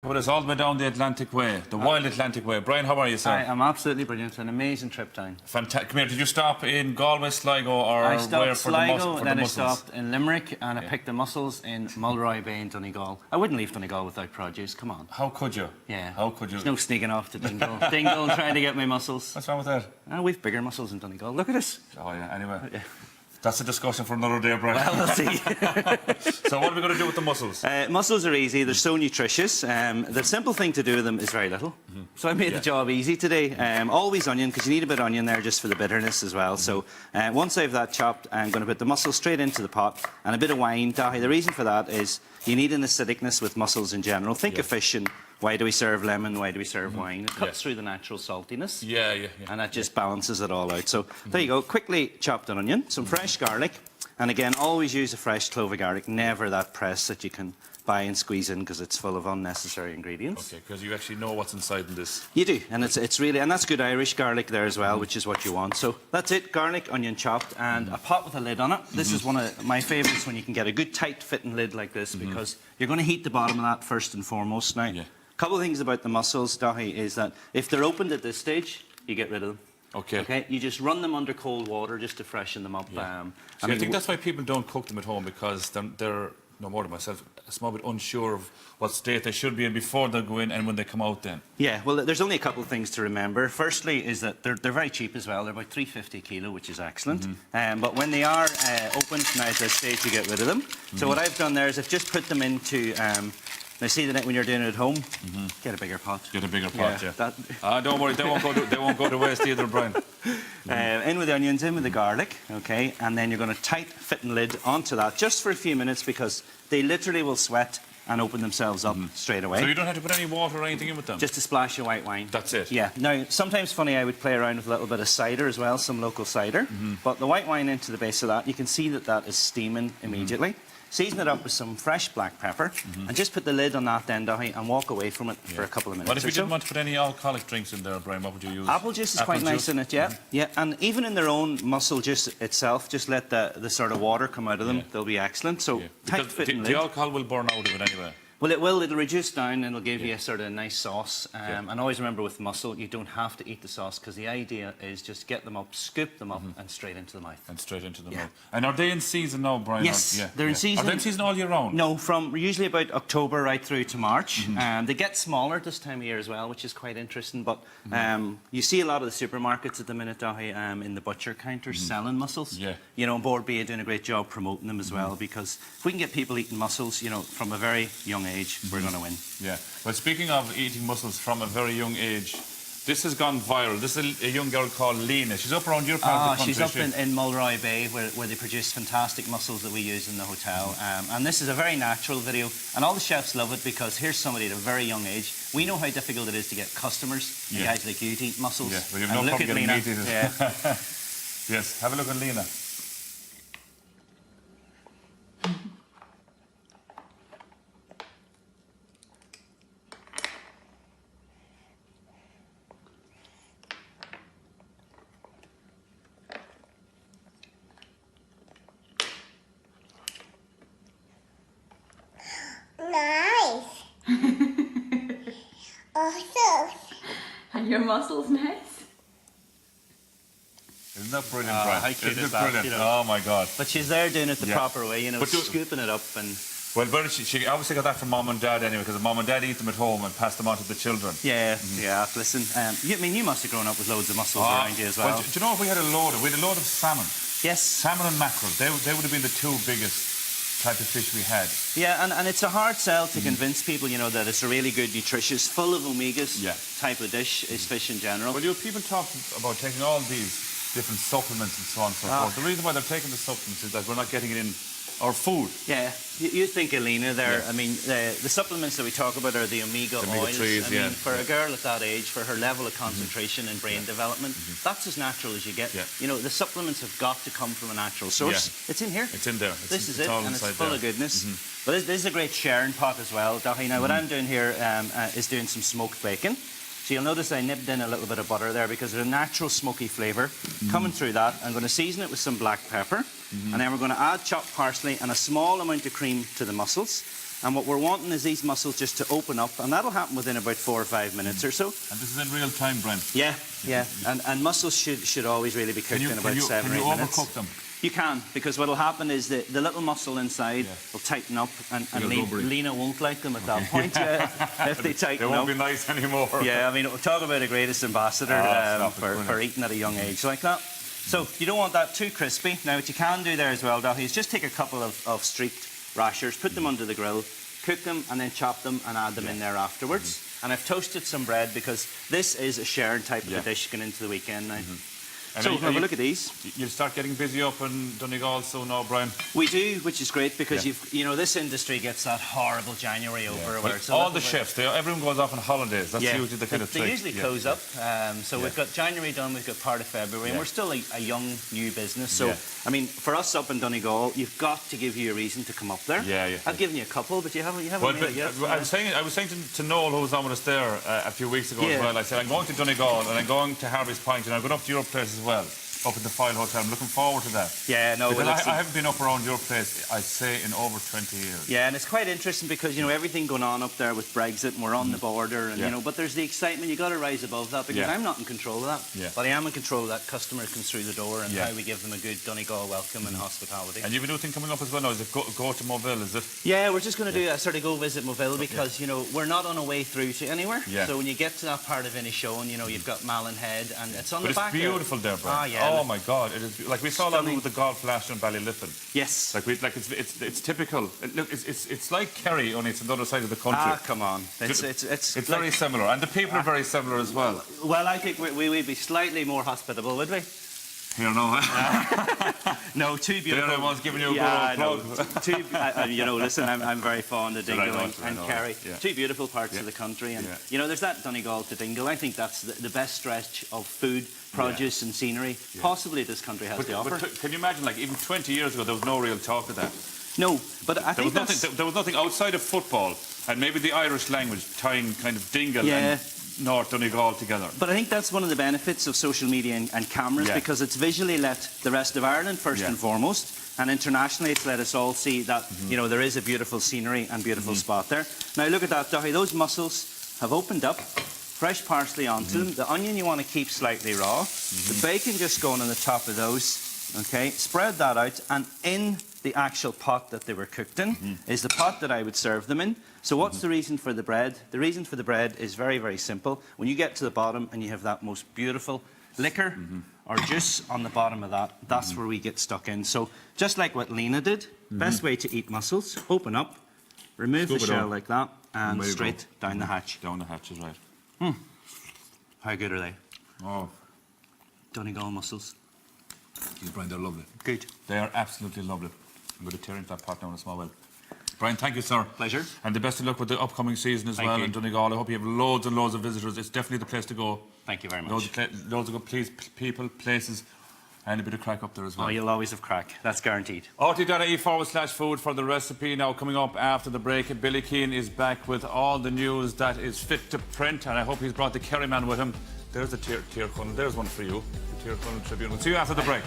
With us all the way down the Atlantic Way, the wild Atlantic Way. Brian, how are you, sir? I'm absolutely brilliant. An amazing trip down. Fantastic. Come here, did you stop in Galway, Sligo, or I stopped where in for Sligo, the then I mussels? stopped in Limerick, and I picked the mussels in Mulroy Bay in Donegal. I wouldn't leave Donegal without produce, come on. How could you? Yeah. How could you? There's no sneaking off to Dingle. Dingle and trying to get my mussels. What's wrong with that? We've bigger mussels in Donegal. Look at us. Oh, yeah, anyway. Yeah. That's a discussion for another day, Brian. Well, we'll see. So what are we going to do with the mussels? Mussels are easy. They're so nutritious. The simple thing to do with them is very little. So I made the job easy today. Always onion, because you need a bit of onion there just for the bitterness as well. So once I have that chopped, I'm going to put the mussels straight into the pot and a bit of wine. Dahi, the reason for that is you need an acidicness with mussels in general. Think of fish and why do we serve lemon? Why do we serve wine? It cuts through the natural saltiness. Yeah. And that just balances it all out. So there you go. Quickly chopped an onion, some fresh garlic. And again, always use a fresh clove of garlic, never that press that you can buy and squeeze in because it's full of unnecessary ingredients. Okay, because you actually know what's inside in this. You do, and it's really, and that's good Irish garlic there as well, which is what you want. So that's it, garlic, onion chopped, and a pot with a lid on it. This is one of my favourites when you can get a good tight fitting lid like this because you're going to heat the bottom of that first and foremost now. A couple of things about the mussels, Dahi, is that if they're opened at this stage, you get rid of them. Okay. You just run them under cold water just to freshen them up. I think that's why people don't cook them at home because they're no more than myself, a small bit unsure of what state they should be in before they go in and when they come out then. Yeah, well, there's only a couple of things to remember. Firstly is that they're very cheap as well. They're about $3.50 a kilo, which is excellent. But when they are opened, now at this stage, you get rid of them. So what I've done there is I've just put them into... now, see that when you're doing it at home, get a bigger pot. Get a bigger pot, yeah. Don't worry, they won't go to waste either, Brian. In with the onions, in with the garlic, okay, and then you're going to tight fitting lid onto that just for a few minutes because they literally will sweat and open themselves up straight away. So you don't have to put any water or anything in with them? Just a splash of white wine. That's it? Yeah. Now, sometimes, funny, I would play around with a little bit of cider as well, some local cider. But the white wine into the base of that, you can see that that is steaming immediately. Season it up with some fresh black pepper and just put the lid on that then, Dahi, and walk away from it for a couple of minutes. What if you didn't want to put any alcoholic drinks in there, Brian? What would you use? Apple juice is quite nice in it, yeah. And even in their own mussel juice itself, just let the sort of water come out of them. They'll be excellent. So tight fitting lid. The alcohol will burn out of it anyway. Well, it will. It'll reduce down and it'll give you a sort of nice sauce. And always remember with mussel, you don't have to eat the sauce because the idea is just get them up, scoop them up and straight into the mouth. And straight into the mouth. And are they in season now, Brian? Yes, they're in season. Are they in season all year round? No, from usually about October right through to March. They get smaller this time of year as well, which is quite interesting. But you see a lot of the supermarkets at the minute, Dahi, in the butcher counters selling mussels. You know, Board B are doing a great job promoting them as well because if we can get people eating mussels, you know, from a very young age, we're going to win. Yeah. Well, speaking of eating mussels from a very young age, this has gone viral. This is a young girl called Lena. She's up around your part of the country. She's up in Mulroy Bay where they produce fantastic mussels that we use in the hotel. And this is a very natural video. And all the chefs love it because here's somebody at a very young age. We know how difficult it is to get customers, guys like you to eat mussels. Yeah, well, you have no problem getting meat eaten. Yes, have a look at Lena. Nice. Awesome. And your mussels nice? Isn't that brilliant, Brian? How cute Isn't is it that, brilliant? you know? Oh, my God. But she's there doing it the proper way, you know, But scooping it up and... Well, she obviously got that from Mum and Dad anyway, because Mum and Dad eat them at home and pass them on to the children. Yeah. Listen, you must have grown up with loads of mussels around you as well. Do you know if we had a load of salmon? Yes. Salmon and mackerel. They would have been the two biggest type of fish we had. Yeah, and it's a hard sell to convince people, you know, that it's a really good, nutritious, full of omegas type of dish is fish in general. Well, people talk about taking all these different supplements and so on and so forth. The reason why they're taking the supplements is that we're not getting it in our food. Yeah, you think of Lena there. I mean, the supplements that we talk about are the omega oils. Omega-3s, I mean, for a girl at that age, for her level of concentration and brain development, that's as natural as you get. You know, the supplements have got to come from a natural source. It's in here. It's in there. This is it, and it's full of goodness. But this is a great sharing pot as well, Dahi. Now, what I'm doing here is doing some smoked bacon. So you'll notice I nipped in a little bit of butter there because there's a natural smoky flavour coming through that. I'm going to season it with some black pepper. And then we're going to add chopped parsley and a small amount of cream to the mussels. And what we're wanting is these mussels just to open up, and that'll happen within about 4 or 5 minutes or so. And this is in real time, Brian. Yeah, yeah. And mussels should always really be cooked in about 7 or 8 minutes. Overcook them? You can, because what'll happen is the little mussel inside will tighten up, and Lena won't like them at that point if they tighten up. They won't be nice anymore. Yeah, I mean, talk about a greatest ambassador for eating at a young age like that. So you don't want that too crispy. Now, what you can do there as well, Daithí, is just take a couple of streaked rashers, put them under the grill, cook them, and then chop them and add them in there afterwards. And I've toasted some bread because this is a sharing type of a dish going into the weekend now. So have a look at these. You'll start getting busy up in Donegal soon now, Brian. We do, which is great because this industry gets that horrible January over where it's all the chefs, everyone goes off on holidays. That's usually the kind of thing. They usually close up. So we've got January done, we've got part of February, and we're still a young new business. So I mean, for us up in Donegal, you've got to give you a reason to come up there. I've given you a couple, but you haven't made it yet. I was saying to Noel, who was on with us there a few weeks ago as well. I said I'm going to Donegal and I'm going to Harvey's Point and I'm going up to your place as well. Up at the File Hotel. I'm looking forward to that. Yeah, no, because I haven't been up around your place, I'd say, in over 20 years. Yeah, and it's quite interesting because, everything going on up there with Brexit and we're on the border and, but there's the excitement. You've got to rise above that because I'm not in control of that. But I am in control of that customer comes through the door and how we give them a good Donegal welcome and hospitality. And you've a new thing coming up as well now. Is it go to Moville, is it? Yeah, we're just going to do a sort of go visit Moville because, we're not on a way through to anywhere. So when you get to that part of Inishowen, you've got Malin Head and it's on the back. But it's beautiful there, Brian. Ah, yeah. Oh, my God. It is. Like we saw that with the golf last year in Ballyliffin. Yes. It's typical. It's like Kerry, only it's on the other side of the country. Ah, come on. It's very similar, and the people are very similar as well. Well, I think we would be slightly more hospitable, would we? Here, no. No, too beautiful. There I was giving you a good old plug. Listen, I'm very fond of Dingle and Kerry. Yeah. Two beautiful parts of the country. And, there's that Donegal to Dingle. I think that's the best stretch of food, produce and scenery possibly this country has to offer. But can you imagine, like, even 20 years ago, there was no real talk of that? No, but I think there was nothing outside of football and maybe the Irish language tying kind of Dingle and North Donegal together. But I think that's one of the benefits of social media and cameras because it's visually let the rest of Ireland first and foremost, and internationally it's let us all see that there is a beautiful scenery and beautiful spot there. Now look at that, Daithí. Those mussels have opened up, fresh parsley onto them. The onion you want to keep slightly raw. The bacon just going on the top of those. Okay, spread that out, and in the actual pot that they were cooked in is the pot that I would serve them in. So what's the reason for the bread? The reason for the bread is very, very simple. When you get to the bottom and you have that most beautiful liquor or juice on the bottom of that, that's where we get stuck in. So just like what Lena did, best way to eat mussels, open up, remove the shell like that, and straight down the hatch. Down the hatch is right. How good are they? Oh. Donegal mussels. Brian, they're lovely. Good. They are absolutely lovely. I'm going to tear into that pot now in a small while. Brian, thank you, sir. Pleasure. And the best of luck with the upcoming season as well in Donegal. I hope you have loads and loads of visitors. It's definitely the place to go. Thank you very much. Loads of good people, places, and a bit of crack up there as well. Oh, you'll always have crack. That's guaranteed. RT.ie/food for the recipe. Now, coming up after the break, Billy Keane is back with all the news that is fit to print, and I hope he's brought the Kerry man with him. There's the Tier There's one for you, the Tier Tribune. We'll see you after the break.